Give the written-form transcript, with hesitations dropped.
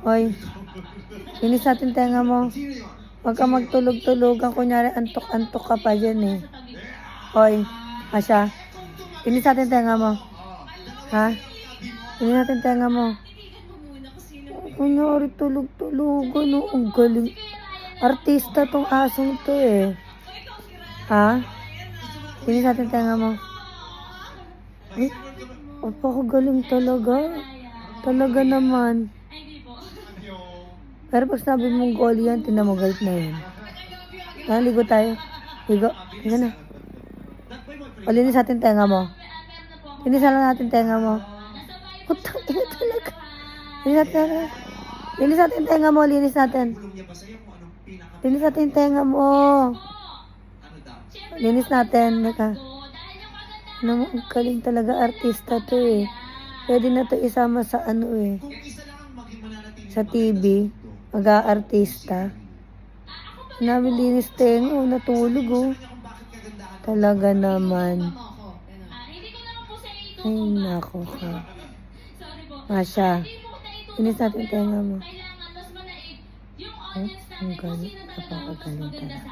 Hoy, linis natin tenga mo. Huwag ka magtulog-tulogan. Kunyari, antok-antok ka pa dyan eh. Hoy, Asya, linis natin tenga mo. Ha? Linis natin tenga mo. Kunyari, tulog-tulogan. Oh, ang galing. Artista tong asong to eh. Ha? Linis natin tenga mo. Ay, apakagaling talaga. Talaga naman. Pero pag sinabi mong goal yan, tinamagal na yun. Ligo tayo. Ligo. Ligo na. O, linis natin tenga mo. Linis lang natin tenga mo. Putang ina talaga. Linis natin. Linis natin tenga mo. Linis natin. Linis natin tenga mo. Linis natin. Naka. Ano, ang galing talaga. Artista to eh. Pwede na to isama sa ano eh. Sa TV. Mag-aartista. Namin linis tenga. Oh, natulog oh. Talaga naman. Ay, nako ka. Asya. Linis natin tenga mo. Oh, ang galing. Napakagaling talaga.